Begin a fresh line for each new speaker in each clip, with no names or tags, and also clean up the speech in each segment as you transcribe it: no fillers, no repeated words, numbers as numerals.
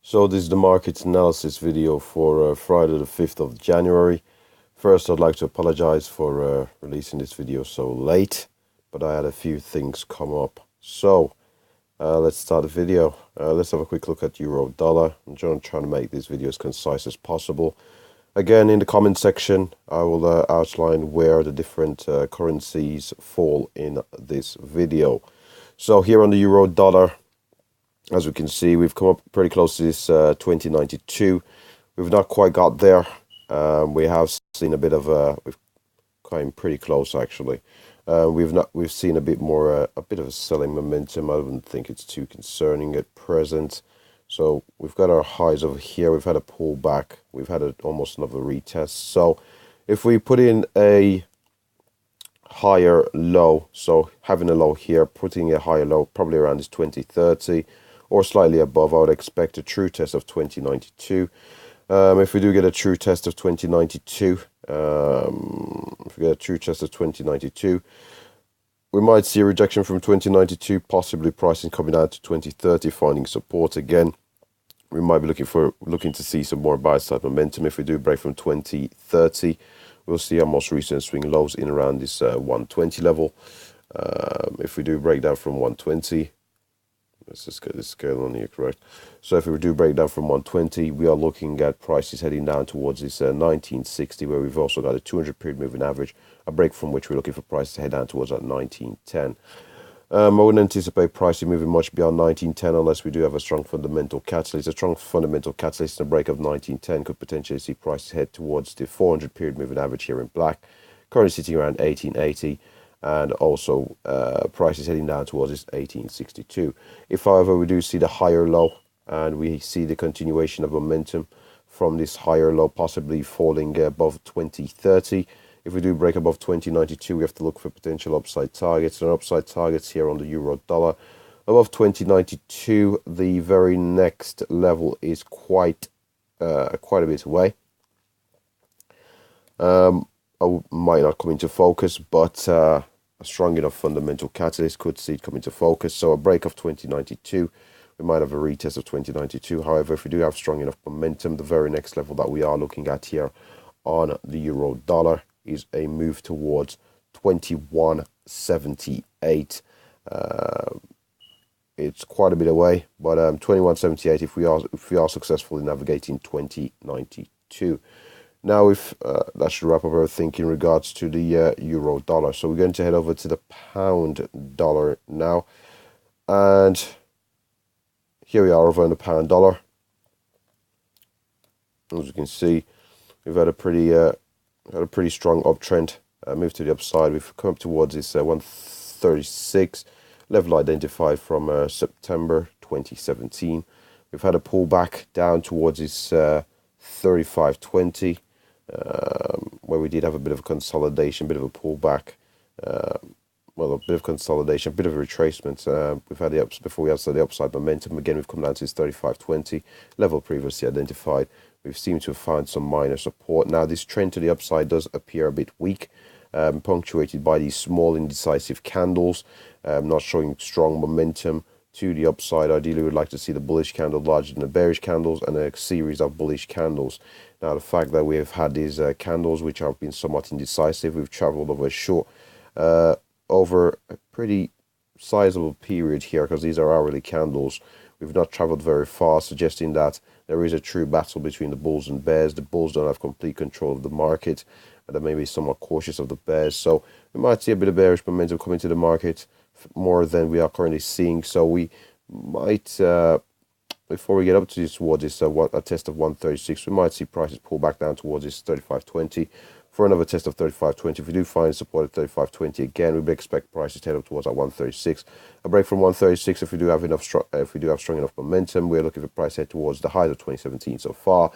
So this is the market analysis video for Friday the 5th of January. First, I'd like to apologize for releasing this video so late, but I had a few things come up. So let's start the video. Let's have a quick look at euro dollar. I'm trying to make this video as concise as possible. Again, in the comment section, I will outline where the different currencies fall in this video. So here on the euro dollar, as we can see, we've come up pretty close to this 2092. We've not quite got there. We have seen a bit of we've come pretty close actually. We've seen a bit more a bit of a selling momentum. I don't think it's too concerning at present. So we've got our highs over here. We've had a pullback. We've had almost another retest. So if we put in a higher low, so having a low here, putting a higher low probably around this 2030 or slightly above, I would expect a true test of 2092. If we do get a true test of 2092, we might see a rejection from 2092, possibly pricing coming out to 2030, finding support again. We might be looking to see some more buy side momentum. If we do break from 2030, we'll see our most recent swing lows in around this 120 level. If we do break down from 120, let's just get this scale on here, correct? So if we do break down from 120, we are looking at prices heading down towards this 1960, where we've also got a 200 period moving average, a break from which we're looking for prices to head down towards that 1910. I wouldn't anticipate pricing moving much beyond 1910 unless we do have a strong fundamental catalyst. A strong fundamental catalyst and a break of 1910 could potentially see prices head towards the 400 period moving average here in black, currently sitting around 1880. And also prices heading down towards this 1862. If, however, we do see the higher low and we see the continuation of momentum from this higher low, possibly falling above 2030. If we do break above 2092, we have to look for potential upside targets. And upside targets here on the euro dollar above 2092. The very next level is quite a bit away. I might not come into focus, but a strong enough fundamental catalyst could see it come into focus. So a break of 2092, we might have a retest of 2092. However, if we do have strong enough momentum, the very next level that we are looking at here on the euro dollar is a move towards 2178. It's quite a bit away, but 2178 if we are successful in navigating 2092. Now, if that should wrap up everything in regards to the euro dollar. So we're going to head over to the pound dollar now, and here we are over in the pound dollar. As you can see, we've had a pretty strong uptrend. Move to the upside. We've come up towards this 136 level identified from September 2017. We've had a pullback down towards this 3520. Where we did have a bit of a consolidation, a bit of a pullback, a bit of consolidation, a bit of a retracement. We've had the ups before we had the upside momentum. Again, we've come down to this 3520 level previously identified. We've seemed to have found some minor support. Now, this trend to the upside does appear a bit weak, punctuated by these small indecisive candles, not showing strong momentum to the upside. Ideally, we'd like to see the bullish candle larger than the bearish candles and a series of bullish candles. Now, the fact that we have had these candles which have been somewhat indecisive, we've traveled over over a pretty sizable period here, because these are hourly candles. We've not traveled very far, suggesting that there is a true battle between the bulls and bears. The bulls don't have complete control of the market, and they may be somewhat cautious of the bears. So we might see a bit of bearish momentum coming to the market, more than we are currently seeing. So we might, before we get up to towards this a test of 136, we might see prices pull back down towards this 3520 for another test of 3520. If we do find support at 3520 again, we would expect prices to head up towards that 136. A break from 136 if we do have strong enough momentum. We're looking for price head towards the highs of 2017 so far.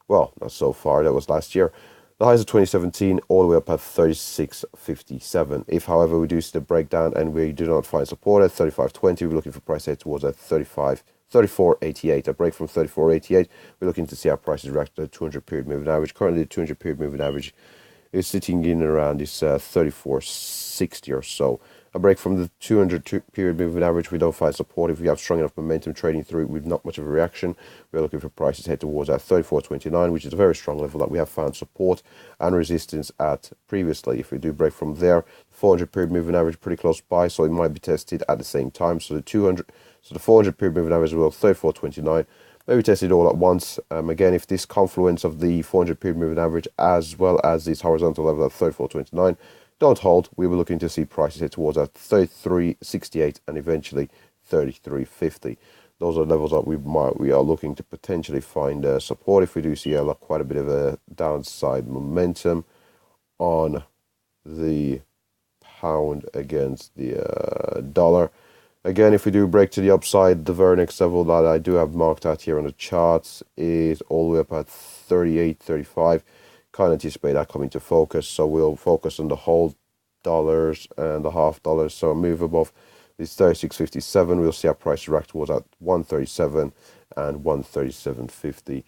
Well, not so far. That was last year. The highs of 2017 all the way up at 36.57. If, however, we do see the breakdown and we do not find support at 35.20, we're looking for price head towards that 34.88. A break from 34.88, we're looking to see our prices react to the 200 period moving average. Currently, the 200 period moving average is sitting in around this 34.60 or so. A break from the 200 period moving average, we don't find support. If we have strong enough momentum trading through with not much of a reaction, we're looking for prices head towards that 34.29, which is a very strong level that we have found support and resistance at previously. If we do break from there, 400 period moving average pretty close by, so it might be tested at the same time. So the 400 period moving average will 34.29. Maybe test it all at once. Again, if this confluence of the 400 period moving average as well as this horizontal level at 34.29 don't hold, we were looking to see prices head towards that 33.68 and eventually 33.50. Those are levels that we are looking to potentially find support if we do see quite a bit of a downside momentum on the pound against the dollar. Again, if we do break to the upside, the very next level that I do have marked out here on the charts is all the way up at 38.35. Can't anticipate that coming to focus, so we'll focus on the whole dollars and the half dollars. So a move above this 36.57, we'll see our price react towards at 137 and 137.50.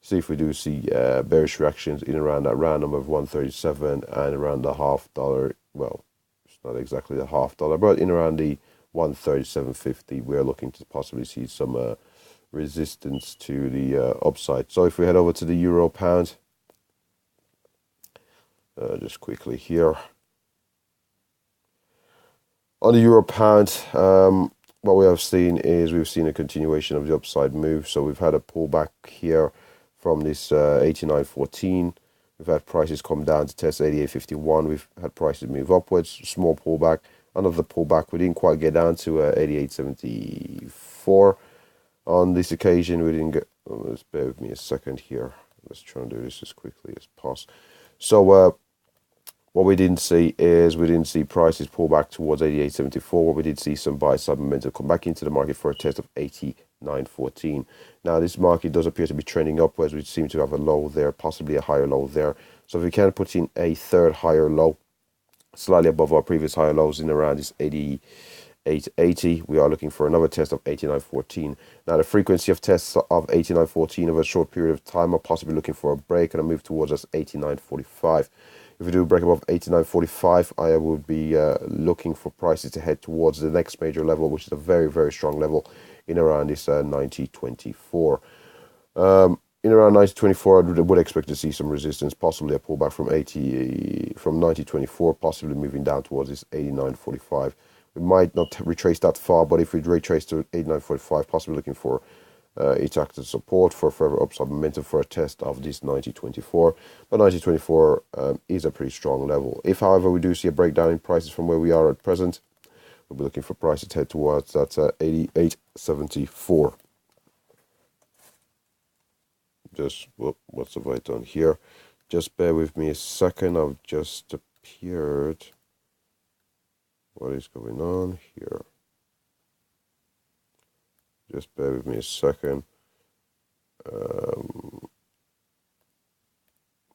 See if we do see bearish reactions in around that round number of 137 and around the half dollar. Well, it's not exactly the half dollar, but in around the 137.50, we're looking to possibly see some resistance to the upside. So if we head over to the euro pound, just quickly here. On the euro pound, what we have seen is we've seen a continuation of the upside move. So we've had a pullback here from this 89.14. We've had prices come down to test 88.51. We've had prices move upwards, small pullback. Another pullback. We didn't quite get down to 88.74. On this occasion, we didn't get... let's bear with me a second here. Let's try and do this as quickly as possible. So what we didn't see is we didn't see prices pull back towards 88.74. What we did see some buy side momentum come back into the market for a test of 89.14. Now this market does appear to be trending upwards. We seem to have a low there, possibly a higher low there. So if we can put in a third higher low, slightly above our previous higher lows in around this 88.80, we are looking for another test of 89.14. Now the frequency of tests of 89.14 over a short period of time are possibly looking for a break and a move towards us 89.45. If we do break above 89.45, I would be looking for prices to head towards the next major level, which is a very, very strong level in around this 90.24. In around 90.24, I would expect to see some resistance, possibly a pullback from 90.24, possibly moving down towards this 89.45. We might not retrace that far, but if we retrace to 89.45, possibly looking for its active support for further upside momentum for a test of this 90.24. But 90.24 is a pretty strong level. If, however, we do see a breakdown in prices from where we are at present, we'll be looking for prices to head towards that 88.74. Just, what's have I done here? Just bear with me a second. I've just appeared. What is going on here? Just bear with me a second.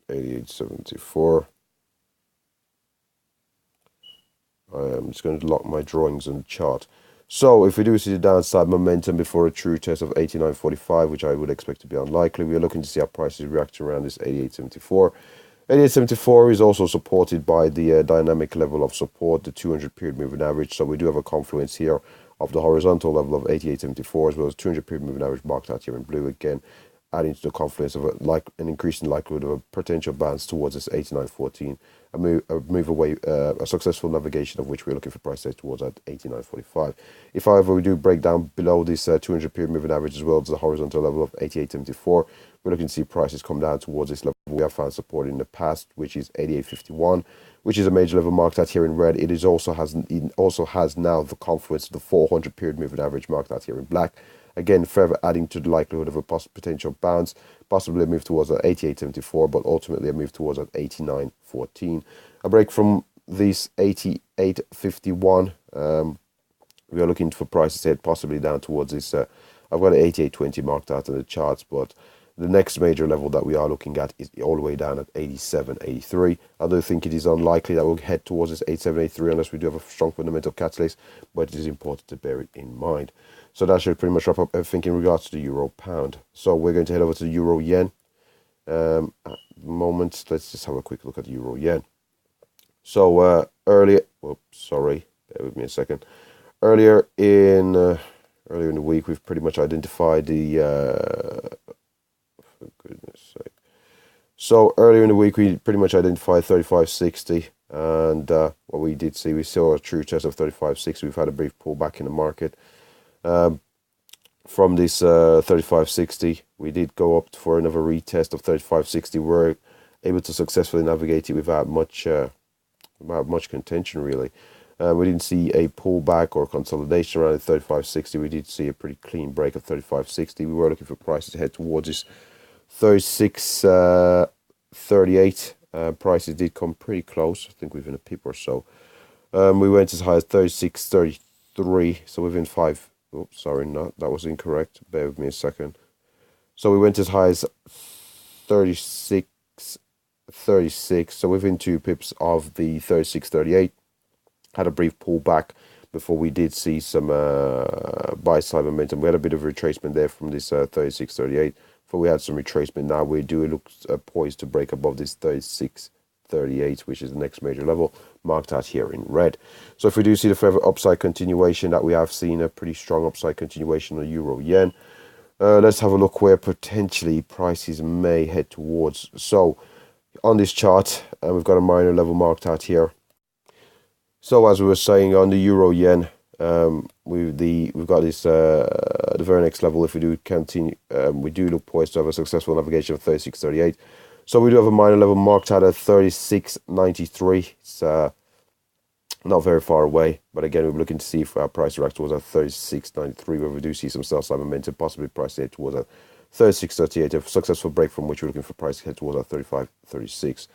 88.74. I am just going to lock my drawings on the chart. So if we do see the downside momentum before a true test of 89.45, which I would expect to be unlikely, we are looking to see our prices react around this 88.74. 88.74 is also supported by the dynamic level of support, the 200 period moving average. So we do have a confluence here of the horizontal level of 88.74 as well as 200 period moving average marked out here in blue again, adding to the confluence of an increasing likelihood of a potential bounce towards this 89.14, a move away, a successful navigation of which we're looking for price towards at 89.45. If, however, we do break down below this 200 period moving average as well as the horizontal level of 88.74, we're looking to see prices come down towards this level we have found support in the past, which is 88.51, which is a major level marked out here in red. It also has now the confluence of the 400 period moving average marked out here in black. Again, further adding to the likelihood of a potential bounce, possibly a move towards an 88.74, but ultimately a move towards an 89.14. A break from this 88.51. We are looking for prices to head possibly down towards this. I've got an 88.20 marked out in the charts, but the next major level that we are looking at is all the way down at 87.83. I do think it is unlikely that we'll head towards this 87.83 unless we do have a strong fundamental catalyst, but it is important to bear it in mind. So that should pretty much wrap up everything in regards to the euro pound. So we're going to head over to the euro yen. At the moment, let's just have a quick look at the euro yen. So earlier, Bear with me a second. Earlier in the week, we've pretty much identified the. For goodness sake. So earlier in the week, we pretty much identified 35.60, and what we did see, we saw a true test of 35.60. We've had a brief pullback in the market. From this 35.60, we did go up for another retest of 35.60. We're able to successfully navigate it without much contention, really. We didn't see a pullback or consolidation around 35.60. We did see a pretty clean break of 35.60. We were looking for prices to head towards this 36.38. Prices did come pretty close, I think within a pip or so. We went as high as 36.33, so within 5. Oops, sorry, that was incorrect. Bear with me a second. So we went as high as 36.36, so within 2 pips of the 36.38. Had a brief pullback before we did see some buy side momentum. We had a bit of retracement there from this 36.38. Before we had some retracement. Now we do look poised to break above this 36.38, which is the next major level, marked out here in red. So if we do see the further upside continuation, that we have seen a pretty strong upside continuation on Euro Yen. Let's have a look where potentially prices may head towards. So on this chart, we've got a minor level marked out here. So as we were saying on the Euro Yen, we've got this the very next level. If we do continue, we do look poised to have a successful navigation of 36.38. So we do have a minor level marked out at 36.93. It's not very far away, but again, we're looking to see if our price reacts towards that 36.93, where we do see some sell side momentum, possibly price head towards that 36.38. A successful break from which we're looking for price head towards that 35.36.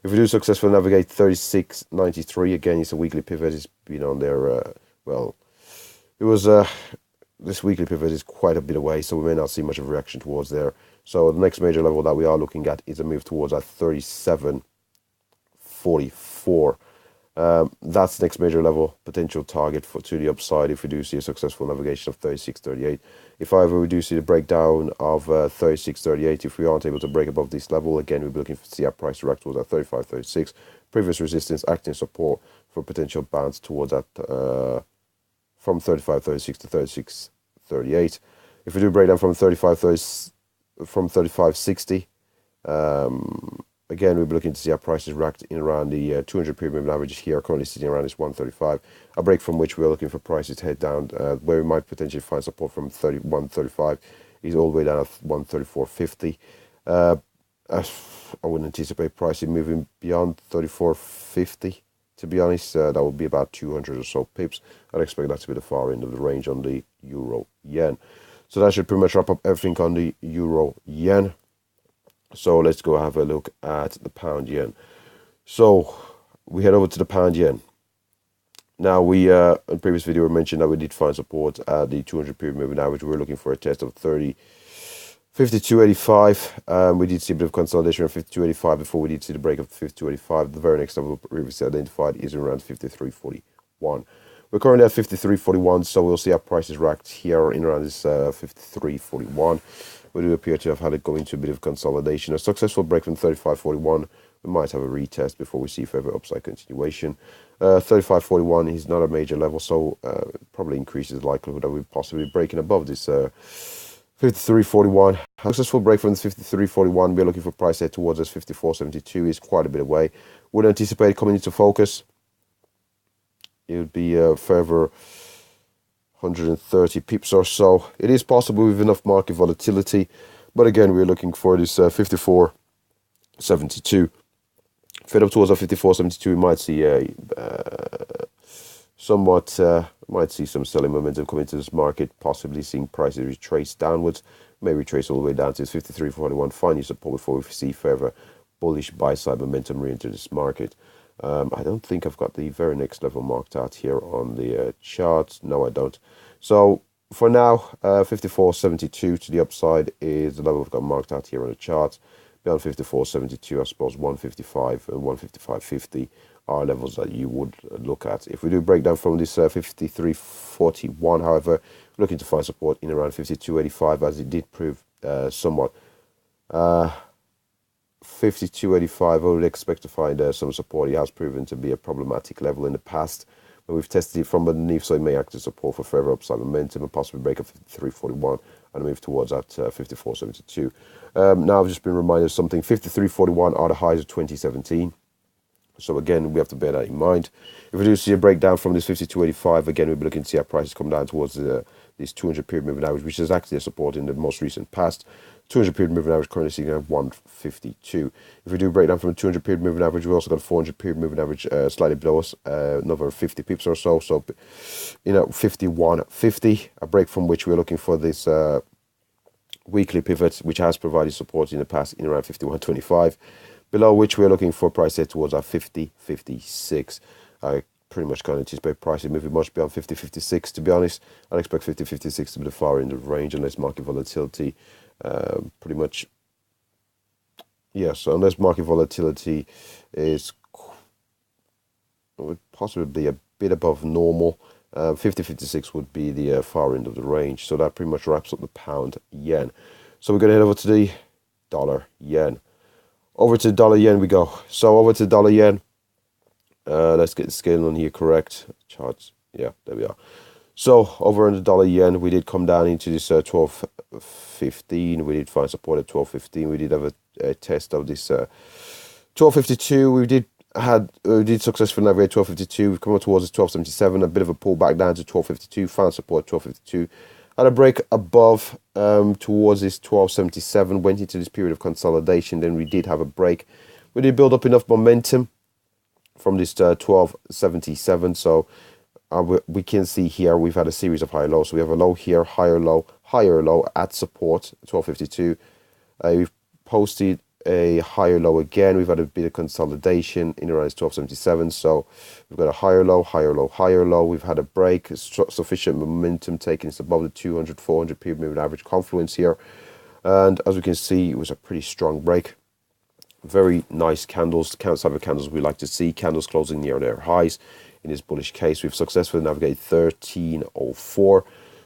If we do successfully navigate 36.93, again, it's a weekly pivot. It's been on there. Well, it was this weekly pivot is quite a bit away, so we may not see much of a reaction towards there. So the next major level that we are looking at is a move towards that 37.44. That's the next major level potential target to the upside if we do see a successful navigation of 36.38. If, however, we do see the breakdown of 36.38, if we aren't able to break above this level, again, we'll be looking to see our price react towards that 35.36. Previous resistance acting support for potential bounce towards that from 35.36 to 36.38. If we do break down from 35.60, again, we'll be looking to see our prices react in around the 200 period moving averages here, currently sitting around this 135. A break from which we're looking for prices to head down, where we might potentially find support from 31.35 is all the way down at 134.50. I wouldn't anticipate pricing moving beyond 34.50. To be honest, that would be about 200 or so pips. I'd expect that to be the far end of the range on the Euro Yen. So that should pretty much wrap up everything on the Euro Yen. So let's go have a look at the Pound Yen. So we head over to the Pound Yen. Now we, in the previous video, we mentioned that we did find support at the 200 period moving average. We were looking for a test of 52.85. We did see a bit of consolidation around 52.85 before we did see the break of 52.85. The very next level previously identified is around 53.41. We're currently at 53.41, so we'll see our prices react here in around this 53.41. We do appear to have had it go into a bit of consolidation. A successful break from 35.41. We might have a retest before we see further upside continuation. 35.41 is not a major level, so probably increases the likelihood that we're possibly breaking above this 53.41. Successful break from this 53.41. We're looking for price head towards this 54.72. Is quite a bit away. Would anticipate coming into focus. It would be a further 130 pips or so. It is possible with enough market volatility, but again, we're looking for this 54.72. Fed up towards a 54.72, we might see a might see some selling momentum come into this market, possibly seeing prices retrace downwards, may retrace all the way down to this 53.41, finding support before we see further bullish buy side momentum re-enter this market. I don't think I've got the very next level marked out here on the chart. No, I don't. So for now, 54.72 to the upside is the level we've got marked out here on the chart. Beyond 54.72, I suppose 155 and 155.50 are levels that you would look at. If we do break down from this 53.41, however, we're looking to find support in around 52.85, as it did prove somewhat. 52.85, I would expect to find some support. It has proven to be a problematic level in the past. and we've tested it from underneath, so it may act as support for further upside momentum and possibly break up 53.41 and move towards that 54.72. Now I've just been reminded of something. 53.41 are the highs of 2017. So again, we have to bear that in mind. If we do see a breakdown from this 52.85, again, we'll be looking to see our prices come down towards this 200 period moving average, which is actually a support in the most recent past. 200 period moving average currently sitting at 152. If we do break down from the 200 period moving average, we've also got a 400 period moving average slightly below us, another 50 pips or so. So, 51.50, a break from which we're looking for this weekly pivot, which has provided support in the past in around 51.25. Below which we're looking for price head towards our 50.56. I pretty much can't anticipate prices moving much beyond 50.56, to be honest. I'd expect 50.56 to be the far end of the range unless market volatility pretty much, yes, unless market volatility is would possibly be a bit above normal. 50.56 would be the far end of the range. So that pretty much wraps up the pound yen. So we're going to head over to the dollar yen. Over to dollar yen we go. So over to dollar yen. Let's get the scale on here correct. Charts. Yeah, there we are. So over on the dollar yen, we did come down into this 12.15. We did find support at 12.15. We did have a test of this 12.52. We did successfully navigate 12.52. We've come up towards this 12.77. A bit of a pullback down to 12.52. Found support at 12.52. Had a break above towards this 12.77. Went into this period of consolidation. Then we did have a break. We did build up enough momentum from this 12.77. So we can see here we've had a series of high lows. So we have a low here, higher low at support 12.52. We've posted a higher low again. We've had a bit of consolidation in around 12.77. So we've got a higher low, higher low, higher low. We've had a break, sufficient momentum taking us above the 200, 400 period moving average confluence here. And as we can see, it was a pretty strong break. Very nice candles, the type of candles we like to see. Candles closing near their highs. In this bullish case, we've successfully navigated 13.04.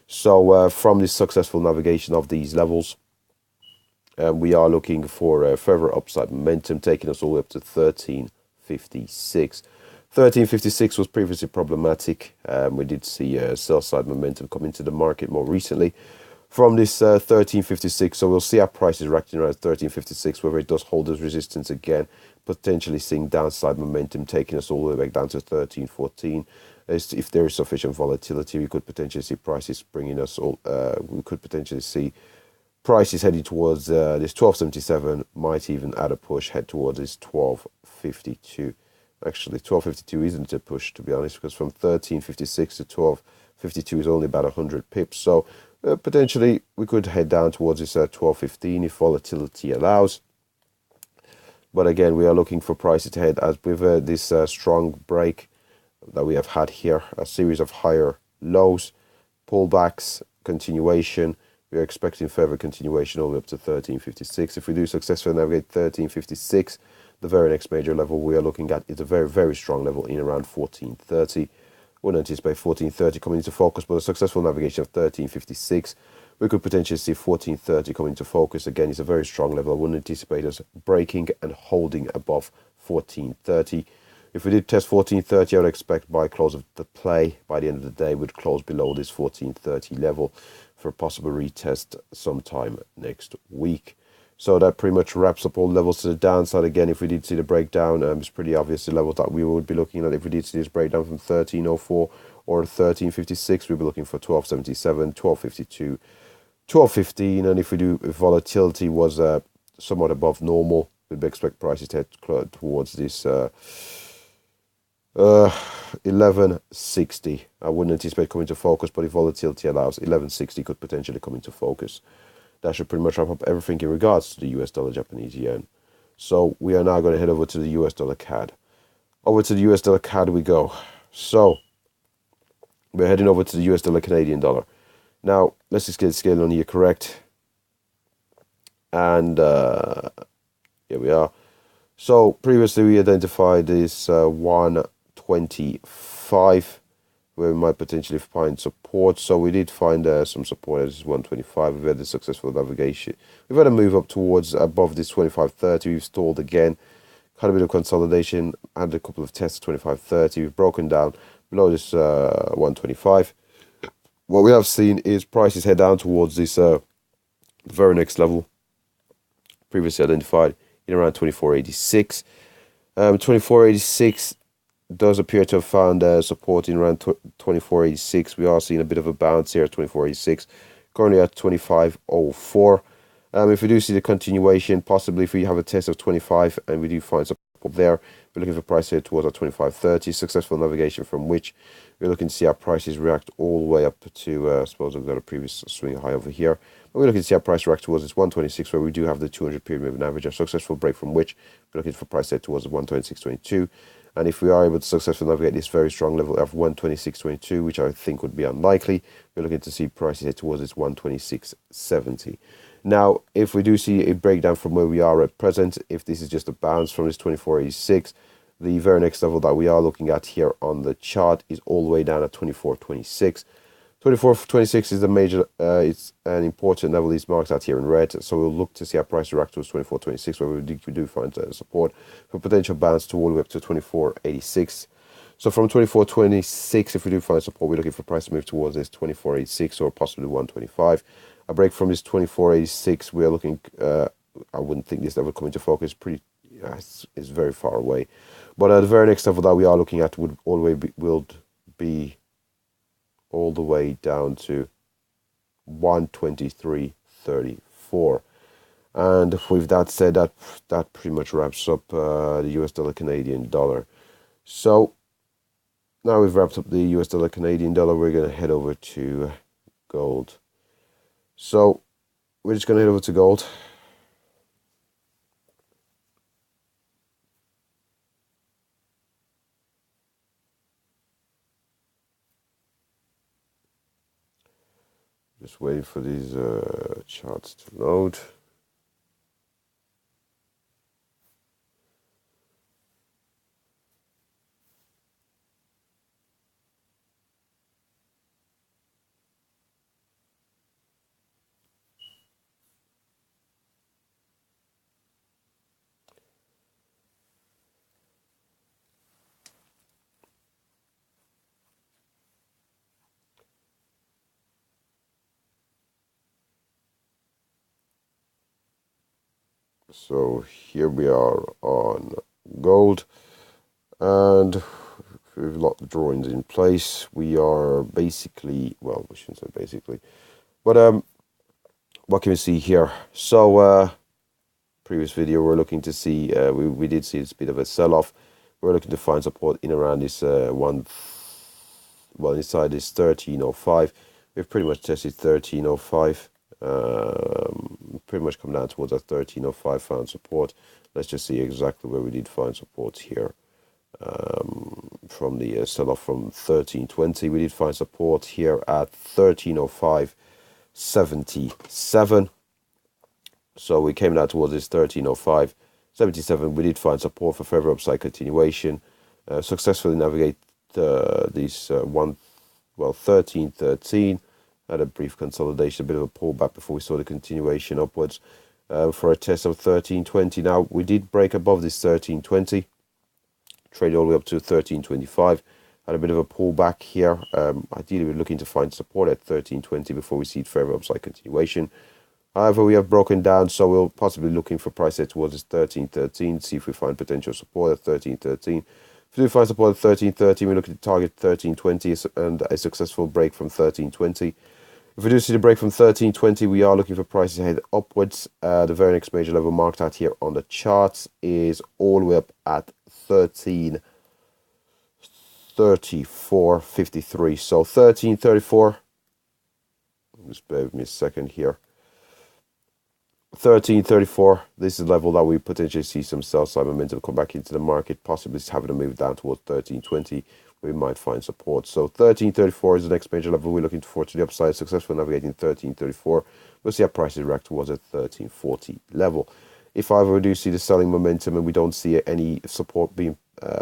So from this successful navigation of these levels, we are looking for further upside momentum, taking us all the way up to 13.56. 13.56 was previously problematic. We did see sell side momentum come into the market more recently from this 13.56. So we'll see our prices reacting around 13.56, whether it does hold as resistance again, potentially seeing downside momentum taking us all the way back down to 13.14. If there is sufficient volatility, we could potentially see prices bringing us all, we could potentially see prices heading towards this 12.77, might even add a push, head towards this 12.52. Actually, 12.52 isn't a push, to be honest, because from 13.56 to 12.52 is only about 100 pips. So potentially we could head down towards this 12.15 if volatility allows. But again, we are looking for prices to head as with this strong break that we have had here, a series of higher lows, pullbacks, continuation. We are expecting further continuation all the way up to 13.56. If we do successfully navigate 13.56, the very next major level we are looking at is a very, very strong level in around 14.30. Wouldn't anticipate 14.30 coming into focus, but a successful navigation of 13.56, we could potentially see 14.30 come into focus. Again, it's a very strong level. I wouldn't anticipate us breaking and holding above 14.30. If we did test 14.30, I would expect by close of the play, by the end of the day, we'd close below this 14.30 level for a possible retest sometime next week. So that pretty much wraps up all levels to the downside. Again, if we did see the breakdown, it's pretty obvious the levels that we would be looking at. If we did see this breakdown from 13.04 or 13.56, we'd be looking for 12.77, 12.52, 12.15. And if volatility was somewhat above normal, we'd expect prices to head towards this 11.60. I wouldn't anticipate coming to focus, but if volatility allows, 11.60 could potentially come into focus. That should pretty much wrap up everything in regards to the US dollar Japanese yen. So we are now going to head over to the US dollar CAD. Over to the US dollar CAD we go. So we're heading over to the US dollar Canadian dollar. Now let's just get the scale on here correct. And here we are. So previously we identified this 125 where we might potentially find support. So we did find some support at 125. We've had a successful navigation. We've had a move up towards above this 25.30. We've stalled again. Had a bit of consolidation. Had a couple of tests at 25.30. We've broken down below this 125. What we have seen is prices head down towards this very next level, previously identified in around 24.86. 24.86 does appear to have found support in around 24.86. We are seeing a bit of a bounce here at 24.86, currently at 25.04. If we do see the continuation, possibly if we have a test of 25 and we do find support there, we're looking for price here towards our 25.30, successful navigation from which we're looking to see our prices react all the way up to, I suppose we've got a previous swing high over here. But we're looking to see our price react towards this 126, where we do have the 200 period moving average, a successful break from which we're looking for price here towards the 126.22. And if we are able to successfully navigate this very strong level of 126.22, which I think would be unlikely, we're looking to see prices head towards this 126.70. Now, if we do see a breakdown from where we are at present, if this is just a bounce from this 24.86, the very next level that we are looking at here on the chart is all the way down at 24.26. 24.26 is the major, it's an important level. Is marked out here in red, so we'll look to see our price react towards 24.26, where we do find support for potential bounce to all the way up to 24.86. So from 24.26, if we do find support, we're looking for price to move towards this 24.86 or possibly 125. A break from this 24.86, we are looking. I wouldn't think this level coming to focus. It's very far away. But the very next level that we are looking at would all be all the way down to 123.34. And with that said, that pretty much wraps up the US dollar Canadian dollar. So now we've wrapped up the US dollar Canadian dollar, we're going to head over to gold. So we're just going to head over to gold. Just waiting for these charts to load. So here we are on gold, and we've got the drawings in place. We are basically, well, we shouldn't say basically, but what can we see here? So previous video, we're looking to see, we did see this bit of a sell-off. We're looking to find support in around this inside this 13.05. We've pretty much tested 13.05. Pretty much come down towards that 13.05, found support. Let's just see exactly where we did find support here. From the sell-off from 13.20, we did find support here at 13.05.77. So we came down towards this 13.05.77. We did find support for further upside continuation. Successfully navigate these 13.13. Had a brief consolidation, a bit of a pullback before we saw the continuation upwards for a test of 13.20. Now, we did break above this 13.20, traded all the way up to 13.25. Had a bit of a pullback here. Ideally, we're looking to find support at 13.20 before we see further upside continuation. However, we have broken down, so we'll possibly looking for price head towards this 13.13, see if we find potential support at 13.13. If we do find support at 13.13, we're looking to target 13.20 and a successful break from 13.20. If we do see the break from 13.20, we are looking for prices head upwards. The very next major level marked out here on the charts is all the way up at 13.34.53. So 13.34. Just bear with me a second here. 13.34. This is the level that we potentially see some sell side momentum come back into the market, possibly having to move down towards 13.20. We might find support. So 13.34 is the next major level we're looking for to the upside. Successful navigating 13.34. We'll see our prices react towards a 13.40 level. If however we do see the selling momentum and we don't see any support being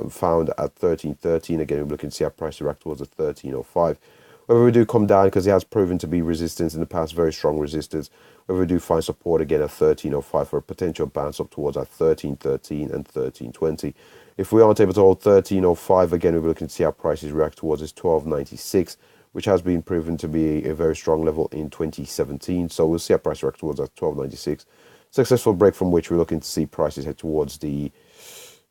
found at 13.13, again we're looking to see our price react towards a 13.05. Whether we do come down, because it has proven to be resistance in the past, very strong resistance. Whether we do find support again at 13.05 for a potential bounce up towards at 13.13 and 13.20. If we aren't able to hold 13.05 again, we're looking to see how prices react towards this 12.96, which has been proven to be a very strong level in 2017. So we'll see how price react towards that 12.96. Successful break from which we're looking to see prices head towards the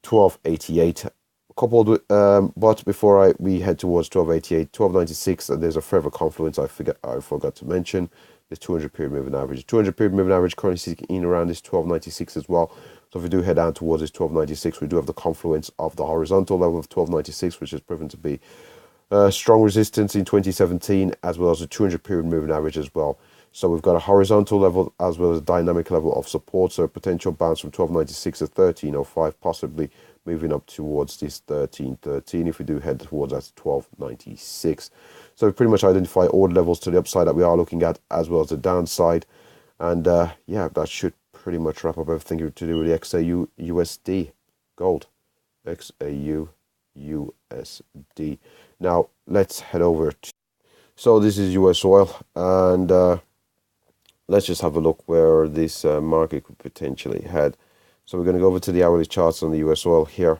12.88. Coupled with, but before we head towards 12.88, 12.96, there's a further confluence I forgot to mention. This 200 period moving average. 200 period moving average currently sitting in around this 12.96 as well. So if we do head down towards this 12.96, we do have the confluence of the horizontal level of 12.96, which has proven to be strong resistance in 2017, as well as the 200 period moving average as well. So we've got a horizontal level as well as a dynamic level of support. So a potential bounce from 12.96 to 13.05, possibly moving up towards this 13.13 if we do head towards that 12.96. So we pretty much identify all the levels to the upside that we are looking at, as well as the downside. And yeah, that should pretty much wrap up everything to do with the XAU USD gold. XAU USD. Now let's head over to, so this is US oil, and let's just have a look where this market could potentially head. So we're going to go over to the hourly charts on the US oil here.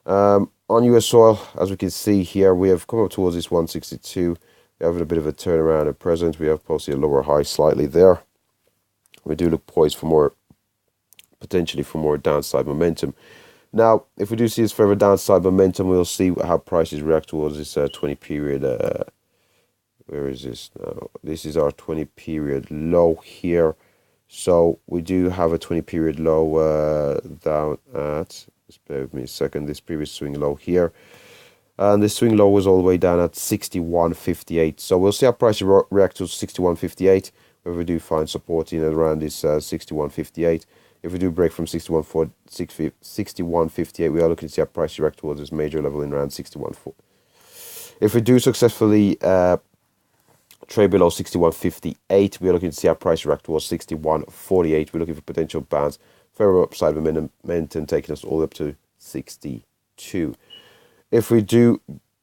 On US oil, as we can see here, we have come up towards this 162. We have a bit of a turnaround at present. We have posted a lower high slightly there. We do look poised for more, potentially for more downside momentum. Now, if we do see this further downside momentum, we'll see how prices react towards this 20 period. Where is this now? This is our 20 period low here. So we do have a 20 period low down at, just bear with me a second, this previous swing low here. And this swing low was all the way down at 61.58. So we'll see how prices react to 61.58. Where we do find support in and around this 61.58. If we do break from 61.58, we are looking to see how prices react towards this major level in around 61.4. If we do successfully trade below 61.58, we're looking to see our price react towards 61.48. We're looking for potential bounce, further upside momentum taking us all the way up to 62. If we do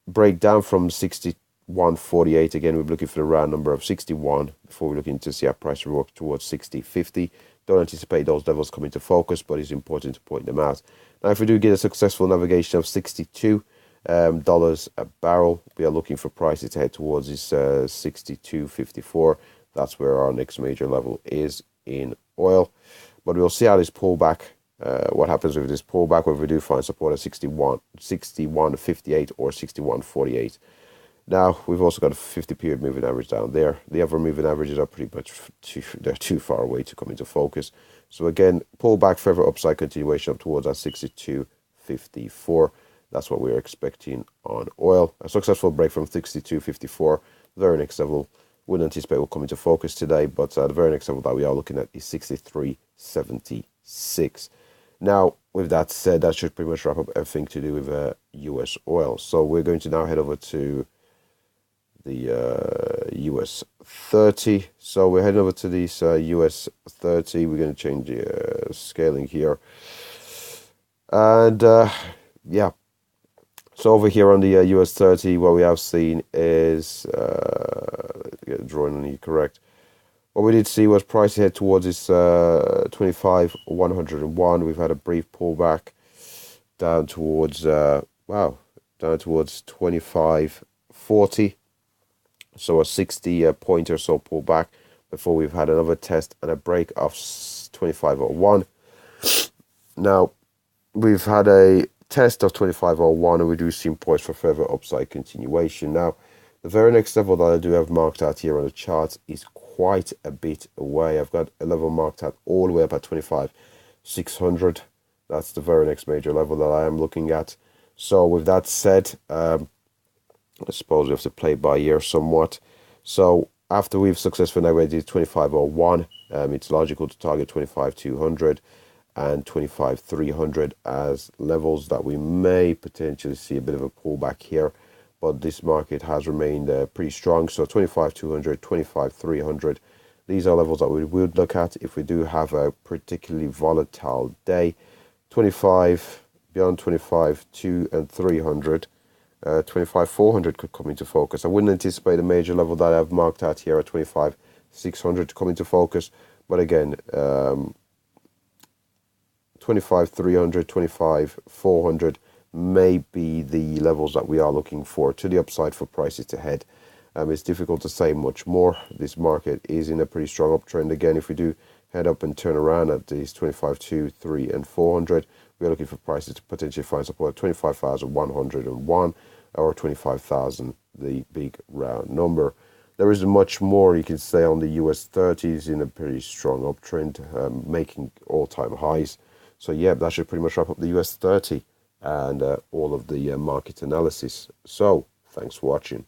break down from 61.48, again, we're looking for the round number of 61 before we're looking to see our price work towards 60.50. Don't anticipate those levels coming to focus, but it's important to point them out. Now, if we do get a successful navigation of 62 dollars a barrel, we are looking for prices to head towards this 62.54. That's where our next major level is in oil. But we'll see how this pullback, what happens with this pullback, whether we do find support at 61.58 or 61.48. Now, we've also got a 50 period moving average down there. The other moving averages are pretty much they're too far away to come into focus. So again, pullback, further upside continuation up towards that 62.54. That's what we're expecting on oil. A successful break from 62.54. The very next level, wouldn't anticipate will come into focus today, but the very next level that we are looking at is 63.76. Now, with that said, that should pretty much wrap up everything to do with US oil. So we're going to now head over to the US 30. So we're heading over to this US 30. We're going to change the scaling here. And yeah. So over here on the US 30, what we have seen is, get the drawing on you correct. What we did see was price head towards this 25,101. We've had a brief pullback down towards, down towards 25.40. So a 60 point or so pullback before we've had another test and a break of 25.01. Now, we've had a test of 25.01 and we do seem poised for further upside continuation. Now, the very next level that I do have marked out here on the charts is quite a bit away. I've got a level marked out all the way up at 25,600. That's the very next major level that I am looking at. So with that said, I suppose we have to play by ear somewhat. So after we've successfully navigated 25.01, it's logical to target 25,200 and 25,300 as levels that we may potentially see a bit of a pullback here. But this market has remained pretty strong. So 25,200, 25,300, these are levels that we would look at if we do have a particularly volatile day. 25, beyond 25, 2 and 300. 25,400 could come into focus. I wouldn't anticipate a major level that I've marked out here at 25,600 to come into focus. But again, 25,300, 25,400 may be the levels that we are looking for to the upside for prices to head. It's difficult to say much more. This market is in a pretty strong uptrend. Again, if we do head up and turn around at these 25,200, 300, and 400, we are looking for prices to potentially find support at 25,101 or 25,000, the big round number. There isn't much more you can say on the US 30s in a pretty strong uptrend, making all-time highs. So yeah, that should pretty much wrap up the US 30 and all of the market analysis. So thanks for watching.